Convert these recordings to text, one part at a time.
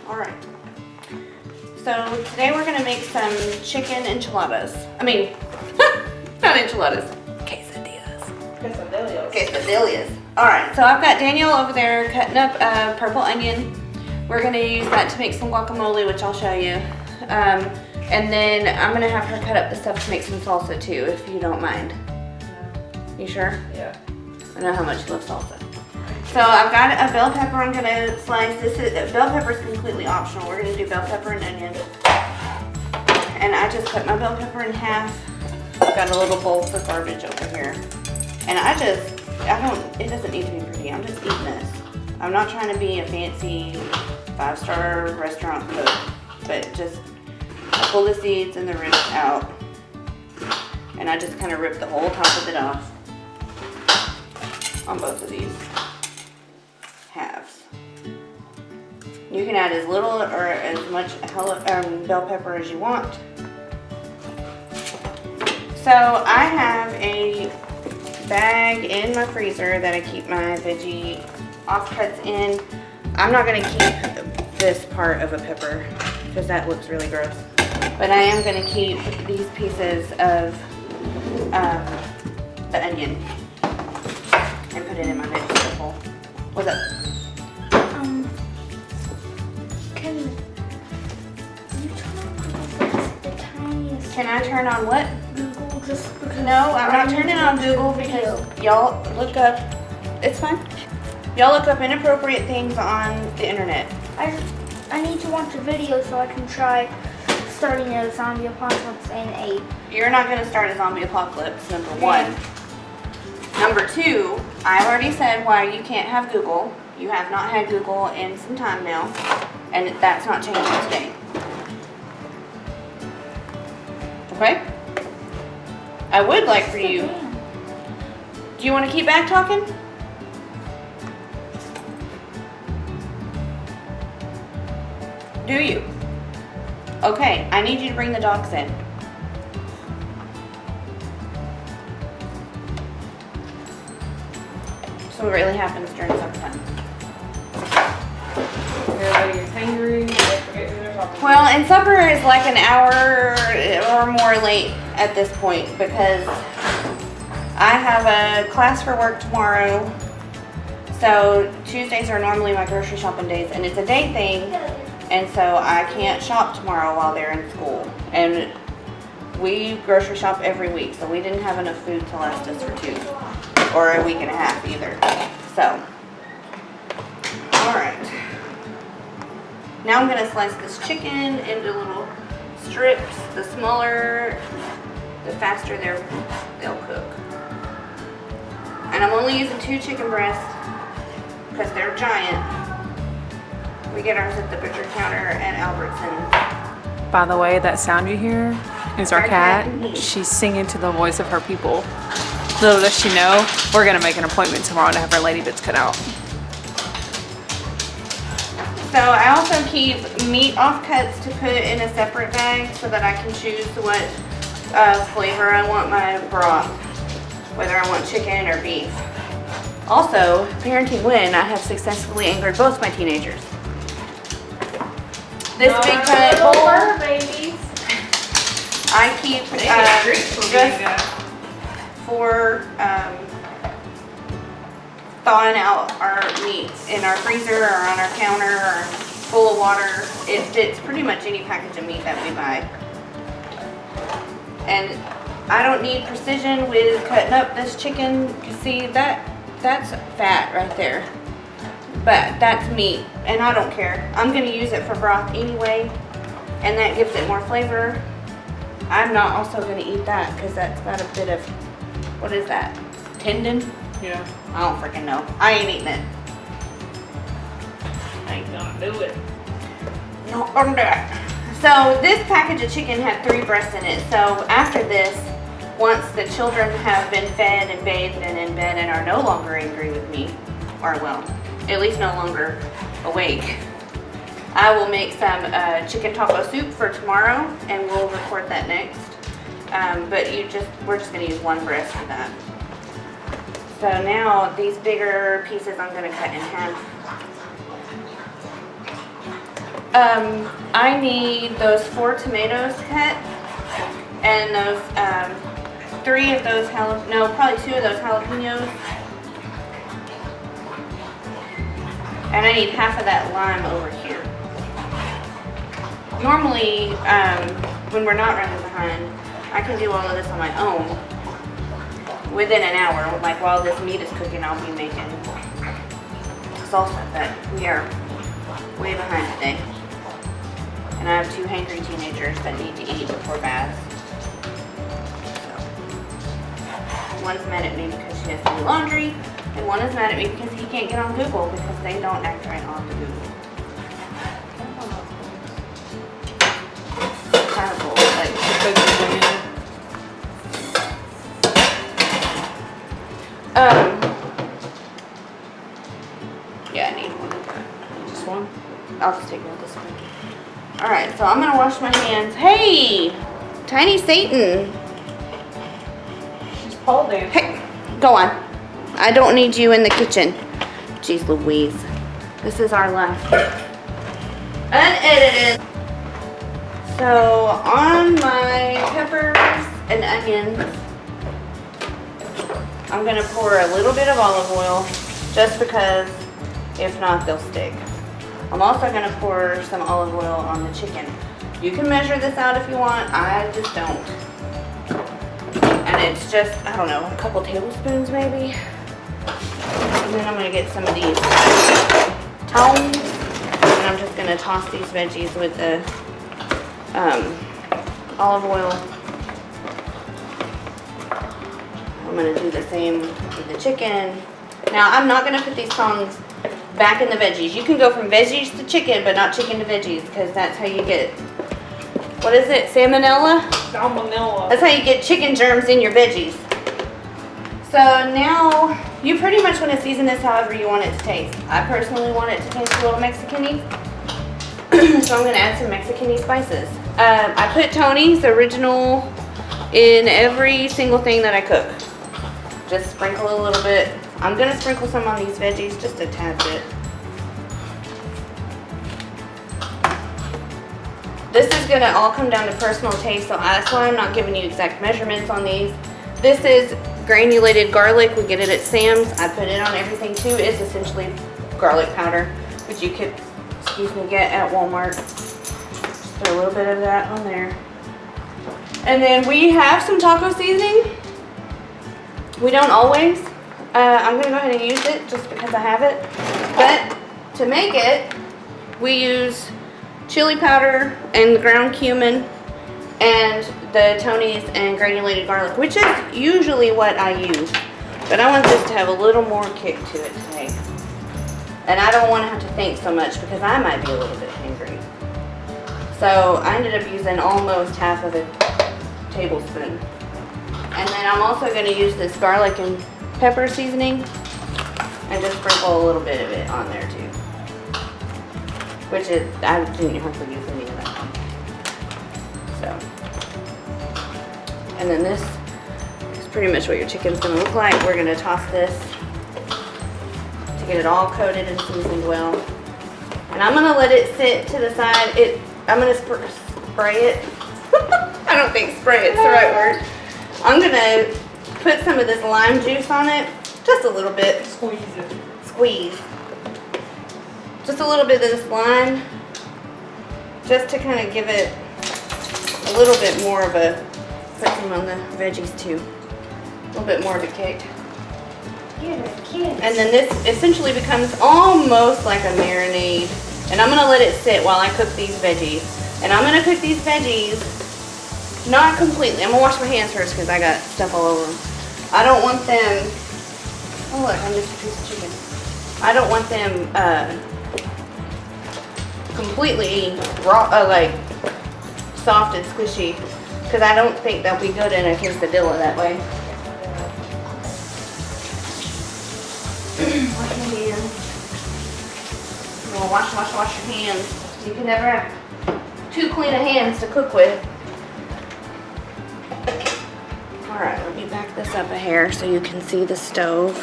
All right. So today we're gonna make some chicken enchiladas. I mean, not enchiladas. Quesadillas. Quesadillas. Quesadillas. All right. So I've got Daniel over there cutting up a purple onion. We're gonna use that to make some guacamole, which I'll show you. And then I'm gonna have her cut up the stuff to make some salsa too, if you don't mind. You sure? Yeah. I know how much you love salsa. So I've got a bell pepper I'm gonna slice. Bell pepper is completely optional. We're gonna do bell pepper and onion. And I just cut my bell pepper in half. I've got a little bowl for garbage over here. And it doesn't need to be pretty. I'm just eating this. I'm not trying to be a fancy 5-star restaurant cook, but just I pull the seeds and the roots out. And I just kind of rip the whole top of it off on both of these halves. You can add as little or as much bell pepper as you want. So I have a bag in my freezer that I keep my veggie offcuts in. I'm not going to keep this part of a pepper because that looks really gross. But I am going to keep these pieces of the onion and put it in my vegetable. What's up? Can you turn on the tiniest? Can I turn on what? Google just because. No, I'm not turning on Google because y'all look up. It's fine. Y'all look up inappropriate things on the internet. I need to watch a video so I can try starting a zombie apocalypse in a. You're not going to start a zombie apocalypse, number one. Number two, I've already said why you can't have Google. You have not had Google in some time now, and that's not changing today. Okay? I would like for you. Do you want to keep back talking? Do you? Okay, I need you to bring the dogs in. So what really happens during summertime? Everybody gets hangry. They forget who they're talking to. Well, and supper is like an hour or more late at this point because I have a class for work tomorrow. So Tuesdays are normally my grocery shopping days, and it's a day thing. And so I can't shop tomorrow while they're in school. And we grocery shop every week, so we didn't have enough food to last us for 2 or a week and a half either. So, all right. Now I'm gonna slice this chicken into little strips. The smaller, the faster they'll cook. And I'm only using 2 chicken breasts because they're giant. We get ours at the butcher counter at Albertsons. By the way, that sound you hear is our Our cat. cat. She's singing to the voice of her people. Little does she know, we're gonna make an appointment tomorrow to have her lady bits cut out. So I also keep meat offcuts to put in a separate bag so that I can choose what flavor I want my broth, whether I want chicken or beef. Also, parenting win, I have successfully angered both my teenagers. This big giant bowl, babies. I keep just for thawing out our meat in our freezer or on our counter or full of water. It fits pretty much any package of meat that we buy. And I don't need precision with cutting up this chicken. See, that's fat right there. But that's meat, and I don't care. I'm gonna use it for broth anyway, and that gives it more flavor. I'm not also gonna eat that because that's got a bit of, what is that? Tendon? Yeah. I don't freaking know. I ain't eating it. Ain't gonna do it. No, I'm not. So this package of chicken had 3 breasts in it. So after this, once the children have been fed and bathed and in bed and are no longer angry with me, or well, at least no longer awake, I will make some chicken taco soup for tomorrow, and we'll record that next. But we're just gonna use 1 breast for that. So now these bigger pieces I'm gonna cut in half. I need those 4 tomatoes cut and those 3 of those probably 2 of those jalapenos. And I need half of that lime over here. Normally, when we're not running behind, I can do all of this on my own within an hour. Like while this meat is cooking, I'll be making salsa, but we are way behind today. And I have 2 hangry teenagers that need to eat before baths. So, one's mad at me because she has to do laundry, and one is mad at me because he can't get on Google because they don't act right on the Google. Terrible. Like, yeah, I need one of that. Just one? I'll just take one this one. Alright, so I'm gonna wash my hands. Hey! Tiny Satan! She's pole dancing. Hey! Go on. I don't need you in the kitchen. Jeez Louise. This is our life. Unedited. So, on my peppers and onions, I'm gonna pour a little bit of olive oil, just because if not, they'll stick. I'm also gonna pour some olive oil on the chicken. You can measure this out if you want, I just don't. And it's just, I don't know, a couple tablespoons maybe. And then I'm gonna get some of these tongs, and I'm just gonna toss these veggies with the olive oil. I'm gonna do the same with the chicken. Now I'm not gonna put these tongs back in the veggies. You can go from veggies to chicken, but not chicken to veggies, because that's how you get, what is it, salmonella? Salmonella. That's how you get chicken germs in your veggies. So now, you pretty much want to season this however you want it to taste. I personally want it to taste a little Mexican-y. So I'm going to add some Mexican-y spices. I put Tony's original in every single thing that I cook. Just sprinkle a little bit. I'm going to sprinkle some on these veggies, just a tad bit. This is going to all come down to personal taste, so that's why I'm not giving you exact measurements on these. This is granulated garlic. We get it at Sam's. I put it on everything too. It's essentially garlic powder, which you could, get at Walmart. Just throw a little bit of that on there. And then we have some taco seasoning. We don't always. I'm gonna go ahead and use it just because I have it. But to make it, we use chili powder and ground cumin and the Tony's and granulated garlic, which is usually what I use. But I want this to have a little more kick to it today. And I don't want to have to think so much because I might be a little bit hungry. So I ended up using almost half of a tablespoon. And then I'm also going to use this garlic and pepper seasoning and just sprinkle a little bit of it on there too. Which is, I didn't hardly use any of that. So. And then this is pretty much what your chicken's going to look like. We're going to toss this to get it all coated and seasoned well. And I'm going to let it sit to the side. I'm going to spray it. I don't think spray it's the right word. I'm going to put some of this lime juice on it. Just a little bit. Squeeze it. Squeeze. Just a little bit of this lime. Just to kind of give it a little bit more of a, put some on the veggies too. A little bit more of a kick. And then this essentially becomes almost like a marinade. And I'm gonna let it sit while I cook these veggies. And I'm gonna cook these veggies, not completely. I'm gonna wash my hands first because I got stuff all over them. I don't want them, oh look, I missed a piece of chicken. I don't want them completely raw, like soft and squishy, because I don't think they'll be good in a quesadilla that way. Wash your hands. Well, wash your hands. You can never have too clean of hands to cook with. Alright, let me back this up a hair so you can see the stove.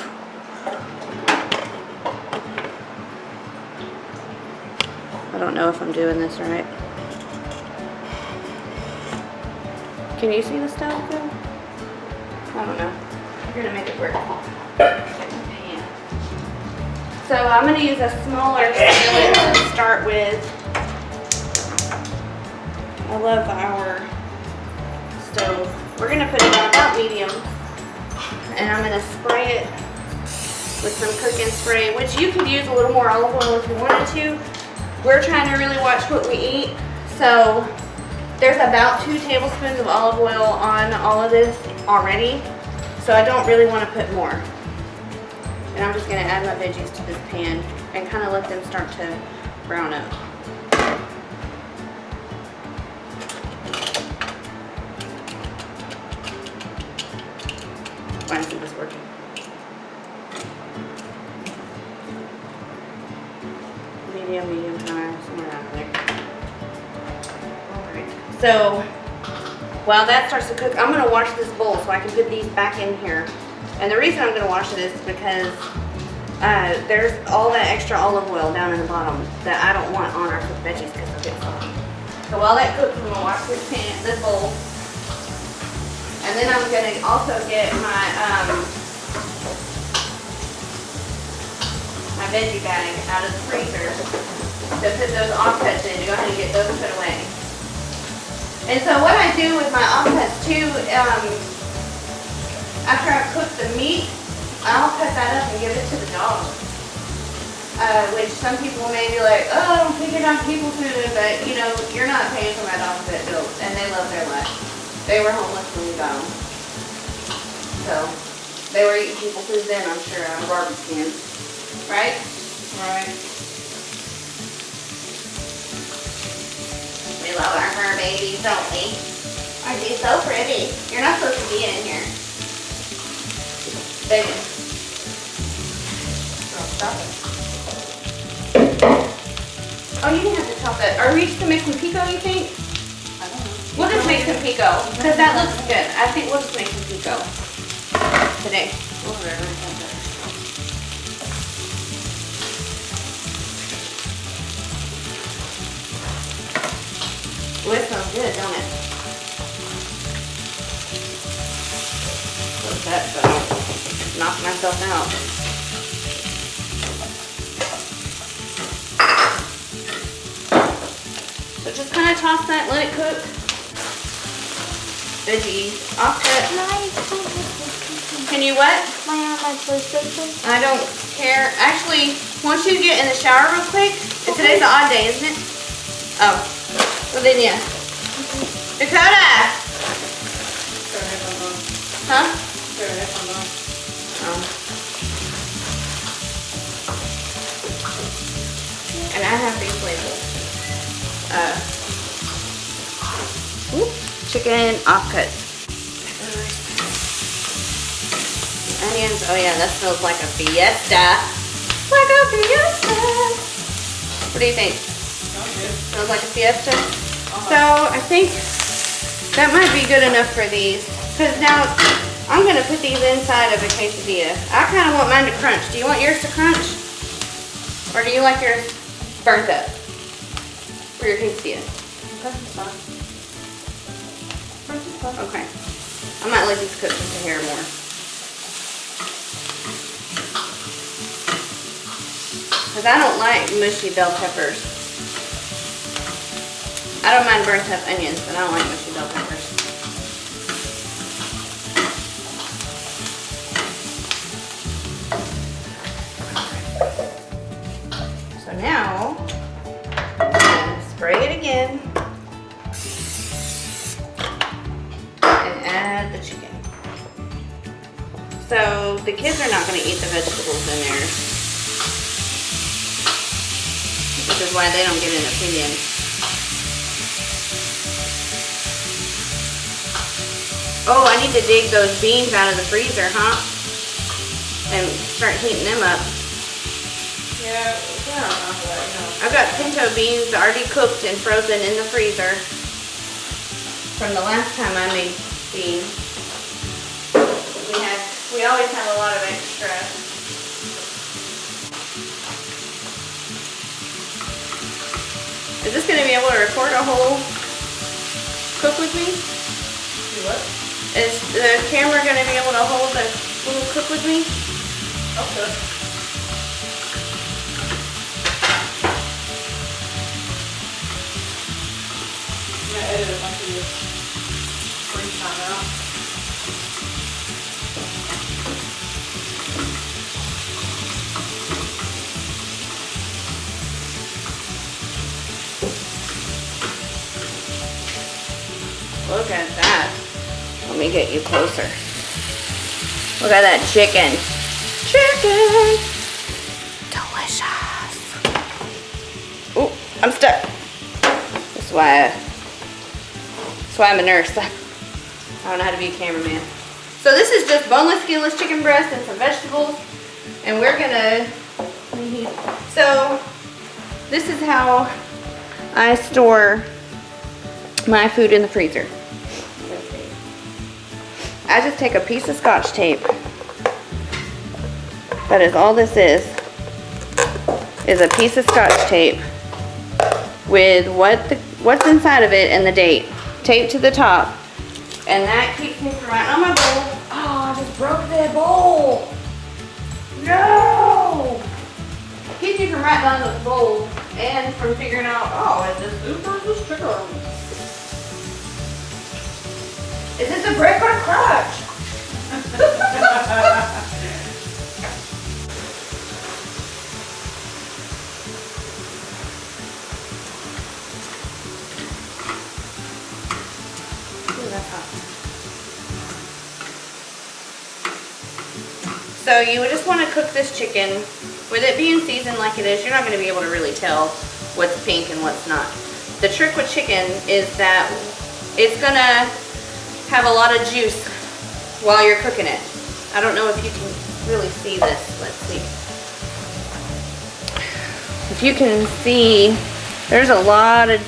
I don't know if I'm doing this right. Can you see the stove though? I don't know. We're gonna make it work. Pan. So I'm gonna use a smaller skillet to start with. I love our stove. We're gonna put it on about medium, and I'm gonna spray it with some cooking spray, which you could use a little more olive oil if you wanted to. We're trying to really watch what we eat, so there's about 2 tablespoons of olive oil on all of this already, so I don't really want to put more. And I'm just gonna add my veggies to this pan and kind of let them start to brown up. Why isn't this working? Medium, high, somewhere around there. Alright, so while that starts to cook, I'm gonna wash this bowl so I can put these back in here. And the reason I'm gonna wash it is because there's all that extra olive oil down in the bottom that I don't want on our cooked veggies because they'll get soggy. So while that cooks, I'm gonna wash this bowl. And then I'm gonna also get my veggie bag out of the freezer to put those offcuts in to go ahead and get those put away. And so what I do with my offcuts too, after I've cooked the meat, I'll cut that up and give it to the dog. Which some people may be like, oh, I don't think you're not people food, but you know, you're not paying for my dog's vet bills, and they love their life. They were homeless when we got them. So, they were eating people food then, I'm sure, out of garbage cans. Right? Right. We love our fur babies, don't we? Aren't they so pretty? You're not supposed to be in here. Baby. Oh, stop it. Oh, you didn't have to chop that. Are we just gonna make some pico, you think? I don't know. We'll just make some pico, because that looks good. I think we'll just make some pico today. Ooh, it smells good, don't it? What's that so I don't knock myself out? So just kind of toss that, let it cook. Veggie offcut. Can you what? My PlayStation. I don't care. Actually, once you get in the shower real quick, today's an odd day, isn't it? Oh. Well then, yeah. Dakota! Huh? Oh. And I have these labels. Chicken offcuts. Onions. Oh yeah, that smells like a fiesta. Like a fiesta. What do you think? Smells like a fiesta. So I think that might be good enough for these. Because now I'm going to put these inside of a quesadilla. I kind of want mine to crunch. Do you want yours to crunch? Or do you like yours burnt up for your quesadilla? Okay. I might let these cook just a hair more. Because I don't like mushy bell peppers. I don't mind burnt up onions, but I don't like mushy bell peppers. So now, I'm going to spray it again and add the chicken. So the kids are not going to eat the vegetables in there, which is why they don't get an opinion. Oh, I need to dig those beans out of the freezer, huh? And start heating them up. Yeah, I've got pinto beans already cooked and frozen in the freezer from the last time I made beans. We always have a lot of extra. Is this gonna be able to record a whole cook with me? Do what? Is the camera gonna be able to hold a little cook with me? Okay. I'm gonna edit a bunch of this free time out. Look at that. Let me get you closer. Look at that chicken. Chicken! Delicious. Oh, I'm stuck. That's why I'm a nurse. I don't know how to be a cameraman. So this is just boneless, skinless chicken breast and some vegetables. And we're gonna, so this is how I store my food in the freezer. I just take a piece of Scotch tape. That is all this is a piece of Scotch tape with what's inside of it and the date taped to the top, and that keeps me from writing on my bowl. Oh, I just broke that bowl. No! Keeps me from writing on the bowl and from figuring out, oh, is this soup or is this chicken? Is this a brick or a crutch? Ooh, that's hot. So you would just want to cook this chicken. With it being seasoned like it is, you're not going to be able to really tell what's pink and what's not. The trick with chicken is that it's going to have a lot of juice while you're cooking it. I don't know if you can really see this. Let's see. If you can see, there's a lot of,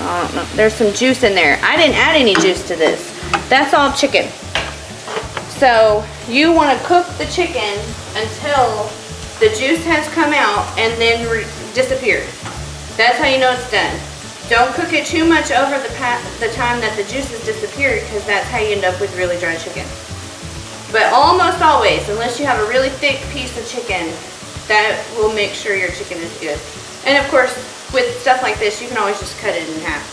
I don't know, there's some juice in there. I didn't add any juice to this. That's all chicken. So you want to cook the chicken until the juice has come out and then disappeared. That's how you know it's done. Don't cook it too much over the time that the juice has disappeared, because that's how you end up with really dry chicken. But almost always, unless you have a really thick piece of chicken, that will make sure your chicken is good. And of course, with stuff like this, you can always just cut it in half.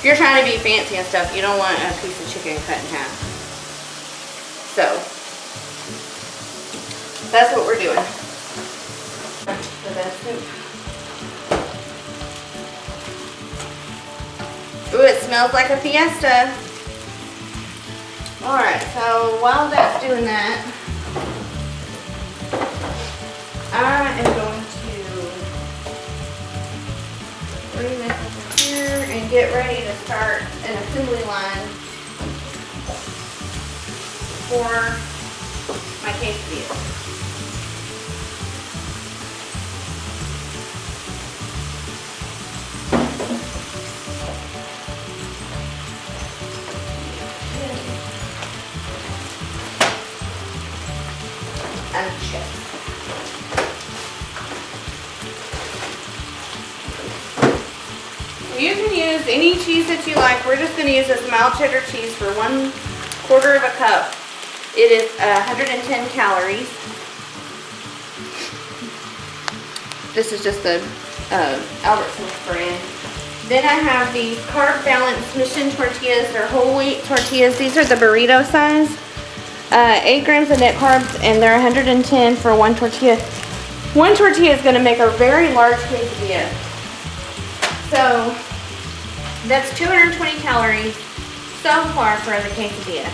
If you're trying to be fancy and stuff, you don't want a piece of chicken cut in half. So, that's what we're doing. The best soup. Ooh, it smells like a fiesta. Alright, so while that's doing that, I am going to bring this over here and get ready to start an assembly line for my quesadillas. And chips. You can use any cheese that you like. We're just going to use this mild cheddar cheese for 1/4 of a cup. It is 110 calories. This is just the Albertsons brand. Then I have these Carb Balance Mission tortillas. They're whole wheat tortillas. These are the burrito size. 8 grams of net carbs, and they're 110 for one tortilla. One tortilla is going to make a very large quesadilla. So that's 220 calories so far for the quesadilla.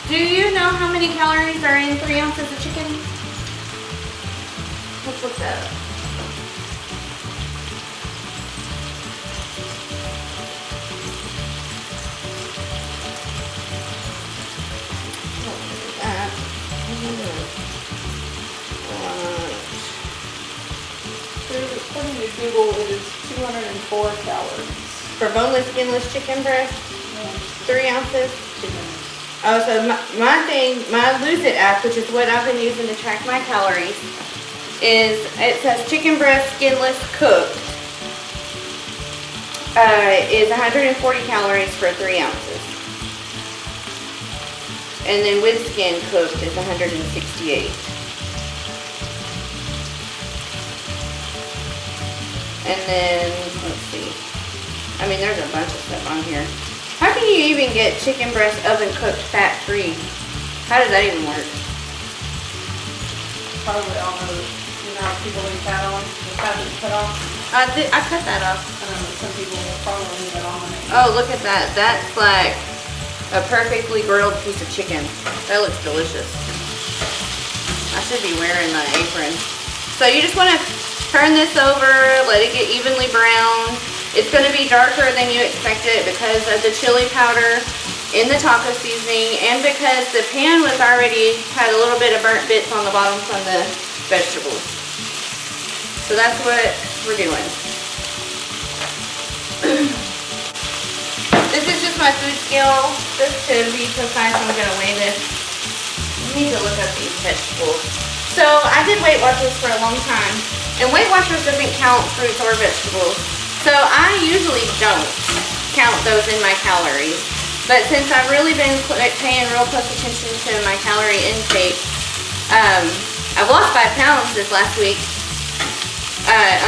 Do you know how many calories are in 3 ounces of chicken? Let's look that up. According to Google, it is 204 calories. For boneless, skinless chicken breast, 3 ounces. Chicken. Oh, so my Lose It app, which is what I've been using to track my calories, it says chicken breast, skinless, cooked. is 140 calories for 3 ounces. And then with skin cooked is 168. And then, let's see. I mean, there's a bunch of stuff on here. How can you even get chicken breast oven cooked fat free? How does that even work? Probably all those, you know how people leave fat on, the fat that's cut off. I cut that off. I don't know, some people will probably leave it on when they Oh, look at that. That's like a perfectly grilled piece of chicken. That looks delicious. I should be wearing my apron. So you just want to turn this over, let it get evenly brown. It's going to be darker than you expected because of the chili powder in the taco seasoning and because the pan was already had a little bit of burnt bits on the bottom from the vegetables. So that's what we're doing. This is just my food scale. Just to be precise, I'm going to weigh this. I need to look up these vegetables. So I did Weight Watchers for a long time. And Weight Watchers doesn't count fruits or vegetables. So I usually don't count those in my calories. But since I've really been paying real close attention to my calorie intake, I've lost 5 pounds this last week,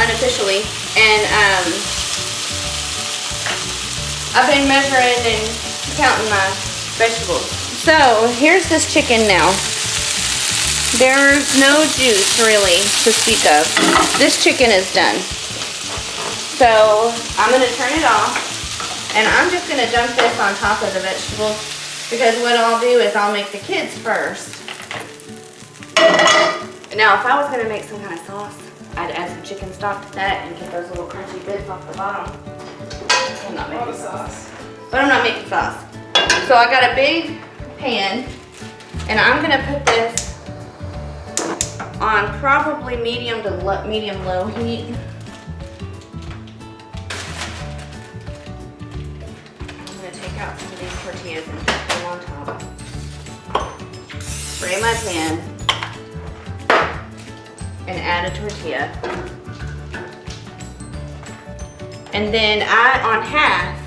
unofficially. And I've been measuring and counting my vegetables. So here's this chicken now. There's no juice really to speak of. This chicken is done. So I'm gonna turn it off and I'm just gonna dump this on top of the vegetables because what I'll do is I'll make the kids first. Now if I was gonna make some kind of sauce, I'd add some chicken stock to that and get those little crunchy bits off the bottom. I'm not making sauce. But I'm not making sauce. So I got a big pan and I'm gonna put this on probably medium to medium-low heat. I'm gonna take out some of these tortillas and put them on top. Spray my pan and add a tortilla. And then on half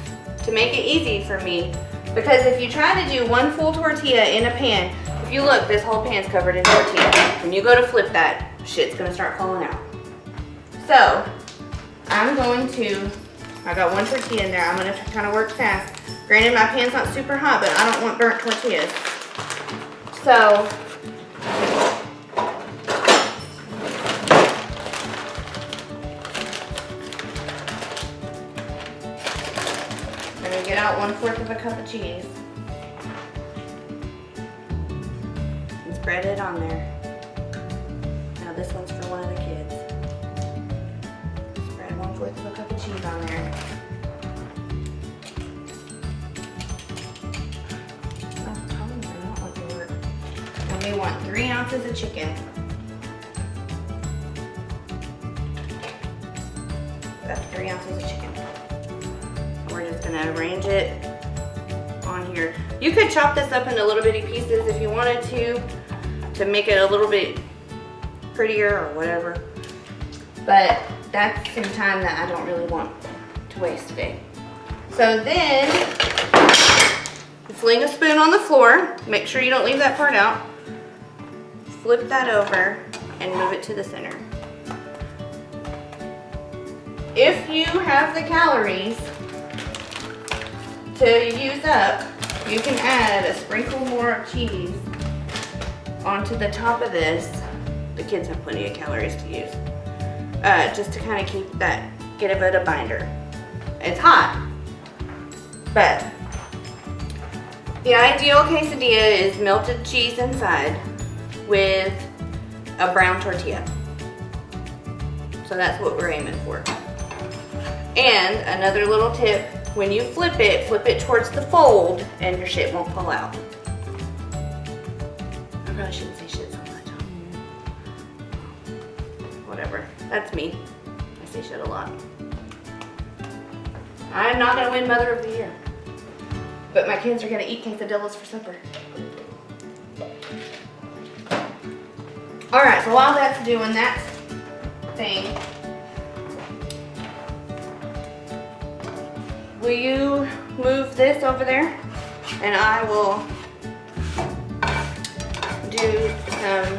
to make it easy for me, because if you try to do one full tortilla in a pan, if you look, this whole pan's covered in tortilla. When you go to flip that, shit's gonna start falling out. So, I'm going to, I got one tortilla in there. I'm gonna kind of work fast. Granted, my pan's not super hot, but I don't want burnt tortillas. So, I'm gonna get out 1/4 of a cup of cheese. Spread it on there. Now this one's for one of the kids. Spread 1/4 of a cup of cheese on there. And we want 3 ounces of chicken. That's 3 ounces of chicken. We're just gonna arrange it on here. You could chop this up into little bitty pieces if you wanted to make it a little bit prettier or whatever. But that's some time that I don't really want to waste today. So then, fling a spoon on the floor. Make sure you don't leave that part out. Flip that over and move it to the center. If you have the calories to use up, you can add a sprinkle more of cheese onto the top of this. The kids have plenty of calories to use. Just to kind of keep that, get a bit of binder. It's hot, but the ideal quesadilla is melted cheese inside with a brown tortilla. So that's what we're aiming for. And another little tip, when you flip it towards the fold and your shit won't fall out. I probably shouldn't say shit so much. Whatever, that's me. I say shit a lot. I'm not gonna win Mother of the Year, but my kids are gonna eat quesadillas for supper. All right, so while that's doing that thing, will you move this over there? And I will do some.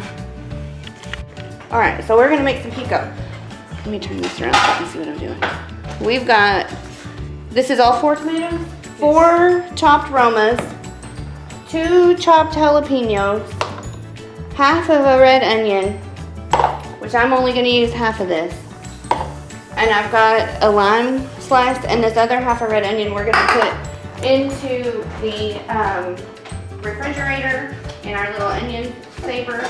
All right, so we're gonna make some pico. Let me turn this around so you can see what I'm doing. We've got, this is all 4 tomatoes, 4 chopped Romas, 2 chopped jalapenos, half of a red onion, which I'm only gonna use half of this. And I've got a lime slice, and this other half of red onion we're gonna put into the refrigerator in our little onion saver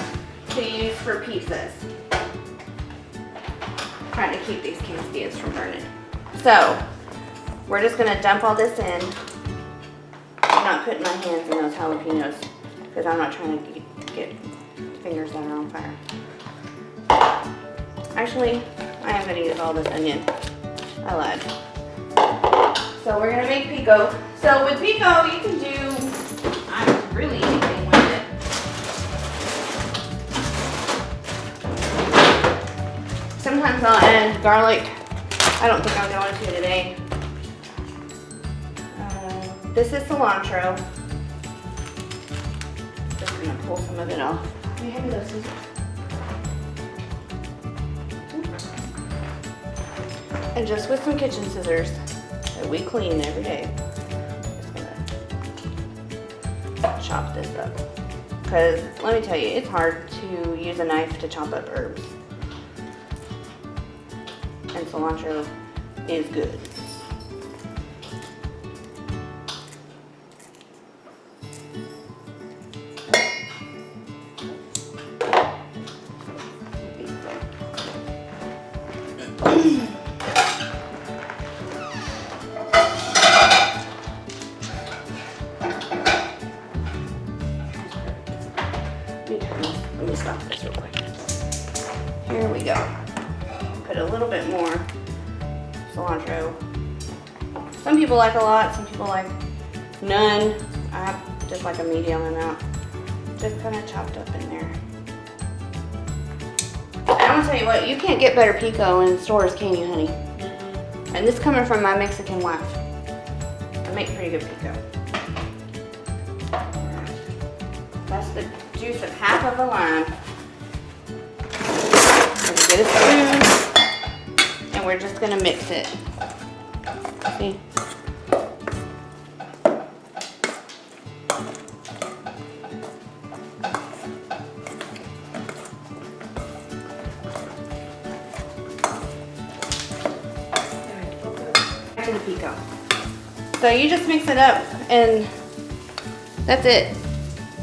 to use for pizzas. Trying to keep these quesadillas from burning. So, we're just gonna dump all this in. I'm not putting my hands in those jalapenos because I'm not trying to get fingers that are on fire. Actually, I am gonna use all this onion. I lied. So we're gonna make pico. So with pico, you can do really anything with it. Sometimes I'll add garlic. I don't think I'm going to today. This is cilantro. Just gonna pull some of it off. Wait, hand me those scissors. And just with some kitchen scissors that we clean every day, just gonna chop this up. Because let me tell you, it's hard to use a knife to chop up herbs. And cilantro is good. Let me stop this real quick. Here we go. Put a little bit more cilantro. Some people like a lot, some people like none. I have just like a medium amount. Just kind of chopped up in there. And I'm gonna tell you what, you can't get better pico in stores, can you, honey? And this coming from my Mexican wife. I make pretty good pico. That's the juice of half of a lime. Let's get a spoon, and we're just gonna mix it. See? Back to the pico. So you just mix it up, and that's it.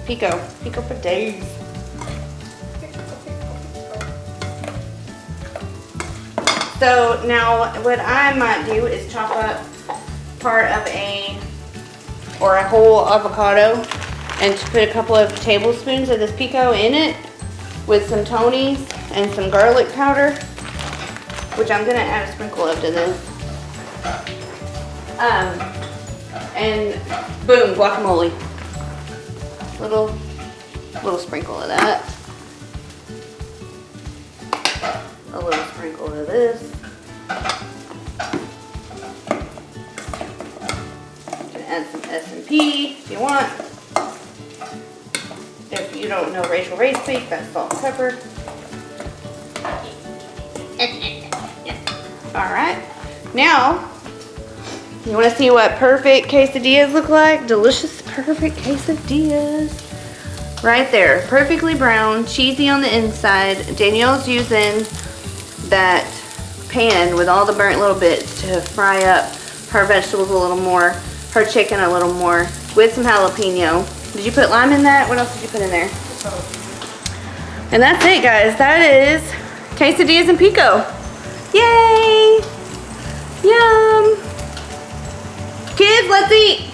Pico for days. So now what I might do is chop up part of a whole avocado and to put a couple of tablespoons of this pico in it with some Tony's and some garlic powder, which I'm gonna add a sprinkle of to this. And boom, guacamole. Little sprinkle of that. A little sprinkle of this. You can add some S&P if you want. If you don't know Rachel Ray's Peak, that's salt and pepper. Alright, now you want to see what perfect quesadillas look like? Delicious, perfect quesadillas. Right there, perfectly brown, cheesy on the inside. Danielle's using that pan with all the burnt little bits to fry up her vegetables a little more, her chicken a little more, with some jalapeno. Did you put lime in that? What else did you put in there? And that's it, guys. That is quesadillas and pico. Yay! Yum! Kids, let's eat!